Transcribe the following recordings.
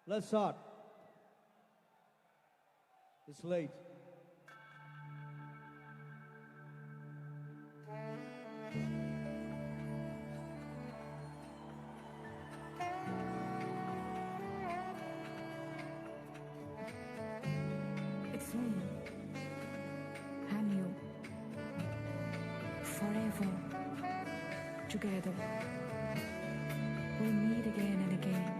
Let's start. It's late. It's me and you forever together. We'll meet again and again.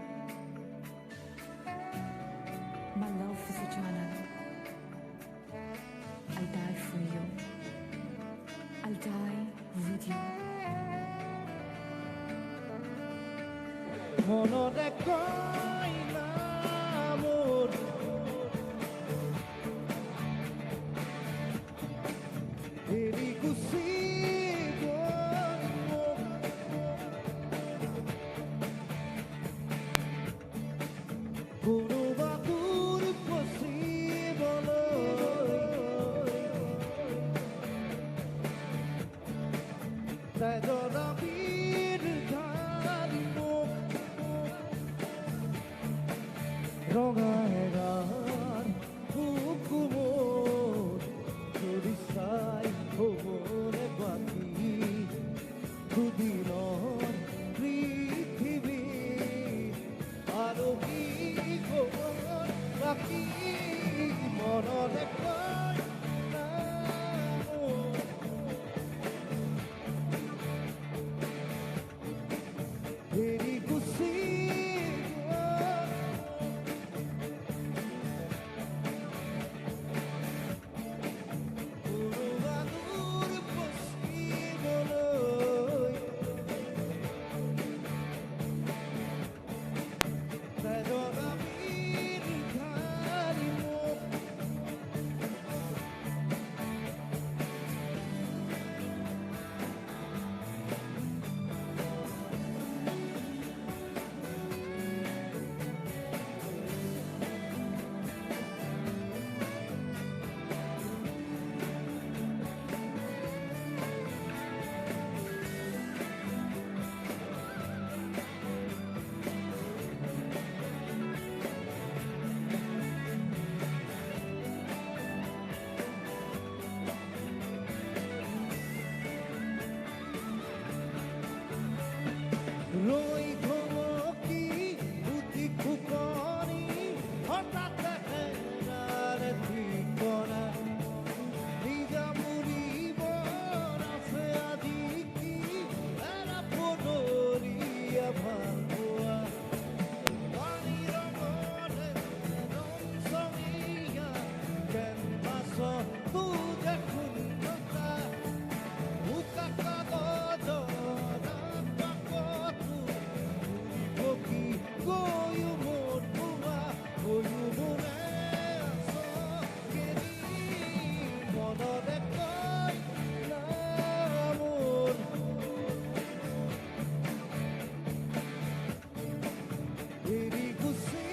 My love is eternal. I'll die for you. I'll die with you. মনতে কই না মোৰ এৰি Gucci গ'ল মোক। কোনোবা দূৰ ফচিবলৈ তাই জনাবীৰ ধাৰি মোক ৰঙা এগাৰ কুকুমৰ ধৰি চাই হ'বনে বাকী দুদিনৰ পৃথিৱী আৰু কি খবৰ বাকী মনতে কয় না মোৰ এৰি গুচি গ'ল। কোনোবা দূৰ ফচিবলৈ তাই জনাবীৰ ধাৰি মোক ৰৈ থমকি উঠি ফুকনি হঠাৎ হেৰাৰ ঠিকনা নিজামুৰিব আছে আজি কি এৰা পদৰীয়া ভাল পোৱা পানীৰ মনে ৰংচঙীয়া কেনভাছৰ তুজে শূন্যতা উকা কাগজৰ কি গৈও মোৰ ধোৱা গৈও মোৰে আছকেদি মনতে কয় না মোৰ এৰি গুচি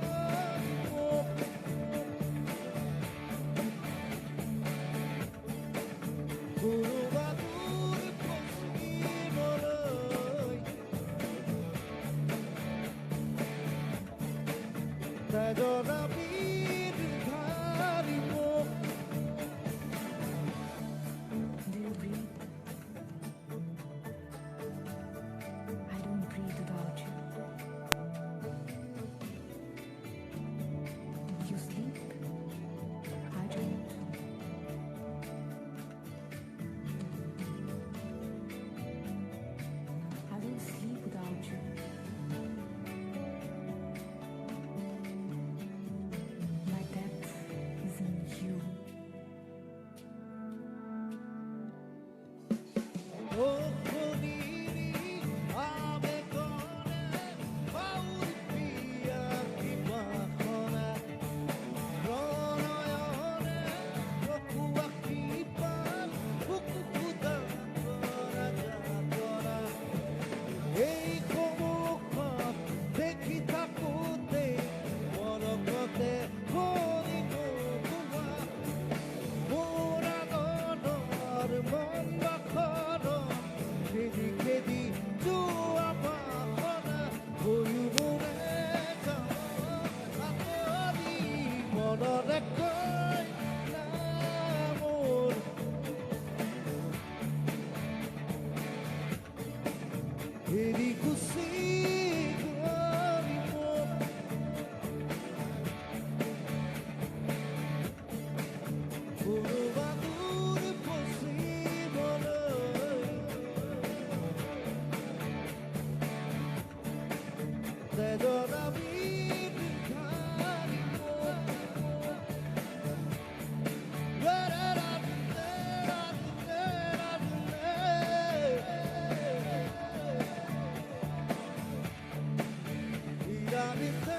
গ'ল মোক। কোনোবা দূৰ ফচিবলৈ তাই জনাবীৰ ধাৰি মোক Do you breathe? I don't breathe without you. You sleep? I don't. I won't sleep without you. 되돌아 비틀거리고 이라미